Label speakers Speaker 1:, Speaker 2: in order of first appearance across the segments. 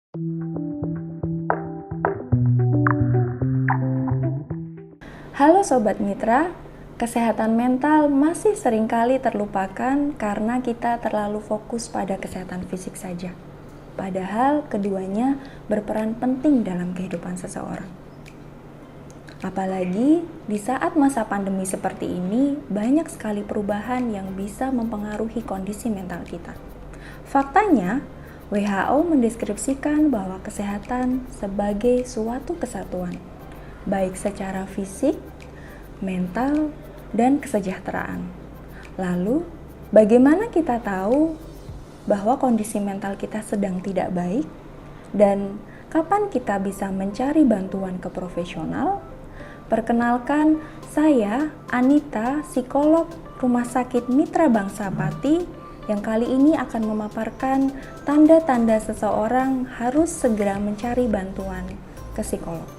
Speaker 1: Halo Sobat Mitra, kesehatan mental masih seringkali terlupakan karena kita terlalu fokus pada kesehatan fisik saja. Padahal keduanya berperan penting dalam kehidupan seseorang. Apalagi di saat masa pandemi seperti ini, banyak sekali perubahan yang bisa mempengaruhi kondisi mental kita. Faktanya, WHO mendeskripsikan bahwa kesehatan sebagai suatu kesatuan, baik secara fisik, mental, dan kesejahteraan. Lalu, bagaimana kita tahu bahwa kondisi mental kita sedang tidak baik? Dan kapan kita bisa mencari bantuan ke profesional? Perkenalkan, saya Anita, psikolog Rumah Sakit Mitra Bangsa Pati, yang kali ini akan memaparkan tanda-tanda seseorang harus segera mencari bantuan ke psikolog.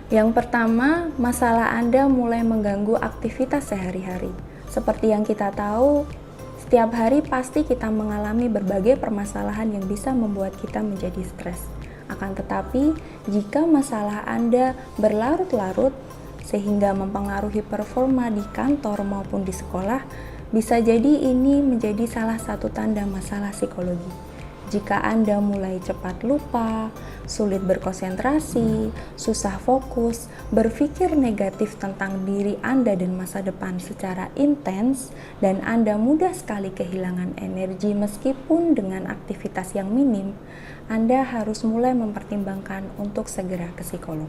Speaker 1: Yang pertama, masalah Anda mulai mengganggu aktivitas sehari-hari. Seperti yang kita tahu, setiap hari pasti kita mengalami berbagai permasalahan yang bisa membuat kita menjadi stres. Akan tetapi, jika masalah Anda berlarut-larut sehingga mempengaruhi performa di kantor maupun di sekolah, bisa jadi ini menjadi salah satu tanda masalah psikologi. Jika Anda mulai cepat lupa, sulit berkonsentrasi, susah fokus, berpikir negatif tentang diri Anda dan masa depan secara intens, dan Anda mudah sekali kehilangan energi meskipun dengan aktivitas yang minim, Anda harus mulai mempertimbangkan untuk segera ke psikolog.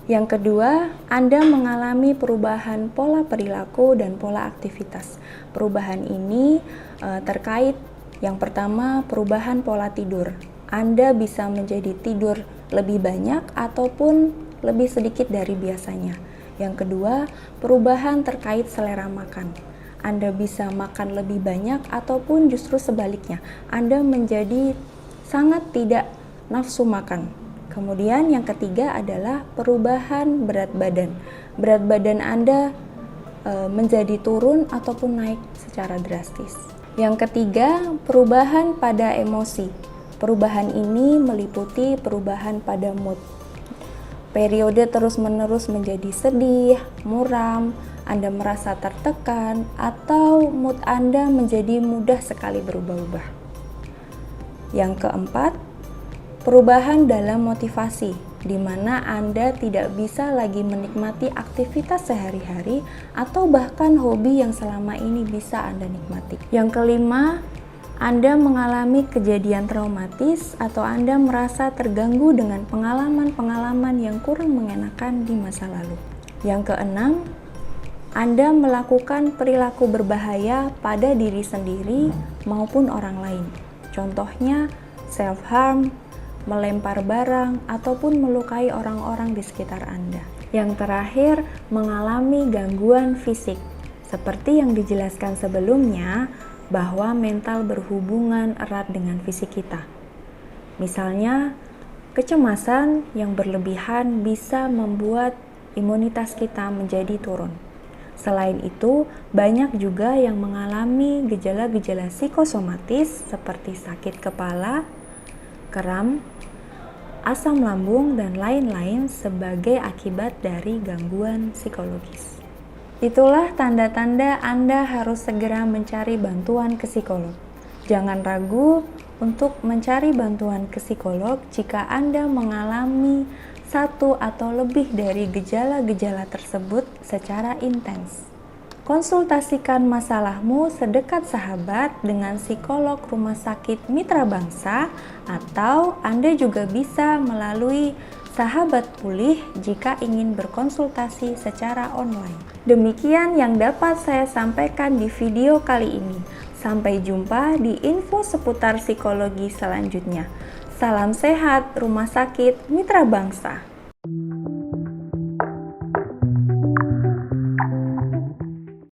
Speaker 1: Yang kedua, Anda mengalami perubahan pola perilaku dan pola aktivitas. Perubahan ini terkait yang pertama, perubahan pola tidur. Anda bisa menjadi tidur lebih banyak ataupun lebih sedikit dari biasanya. Yang kedua, perubahan terkait selera makan. Anda bisa makan lebih banyak ataupun justru sebaliknya. Anda menjadi sangat tidak nafsu makan. Kemudian yang ketiga adalah perubahan berat badan. Berat badan Anda menjadi turun ataupun naik secara drastis. Yang ketiga, perubahan pada emosi. Perubahan ini meliputi perubahan pada mood. Periode terus-menerus menjadi sedih, muram, Anda merasa tertekan, atau mood Anda menjadi mudah sekali berubah-ubah. Yang keempat, perubahan dalam motivasi, di mana Anda tidak bisa lagi menikmati aktivitas sehari-hari atau bahkan hobi yang selama ini bisa Anda nikmati. Yang kelima, Anda mengalami kejadian traumatis atau Anda merasa terganggu dengan pengalaman-pengalaman yang kurang mengenakan di masa lalu. Yang keenam, Anda melakukan perilaku berbahaya pada diri sendiri maupun orang lain. Contohnya, self-harm, melempar barang, ataupun melukai orang-orang di sekitar Anda. Yang terakhir, mengalami gangguan fisik. Seperti yang dijelaskan sebelumnya, bahwa mental berhubungan erat dengan fisik kita. Misalnya, kecemasan yang berlebihan bisa membuat imunitas kita menjadi turun. Selain itu, banyak juga yang mengalami gejala-gejala psikosomatis seperti sakit kepala, kram, asam lambung, dan lain-lain sebagai akibat dari gangguan psikologis. Itulah tanda-tanda Anda harus segera mencari bantuan ke psikolog. Jangan ragu untuk mencari bantuan ke psikolog jika Anda mengalami satu atau lebih dari gejala-gejala tersebut secara intens. Konsultasikan masalahmu sedekat sahabat dengan psikolog Rumah Sakit Mitra Bangsa, atau Anda juga bisa melalui Sahabat Pulih jika ingin berkonsultasi secara online. Demikian yang dapat saya sampaikan di video kali ini. Sampai jumpa di info seputar psikologi selanjutnya. Salam sehat, Rumah Sakit Mitra Bangsa.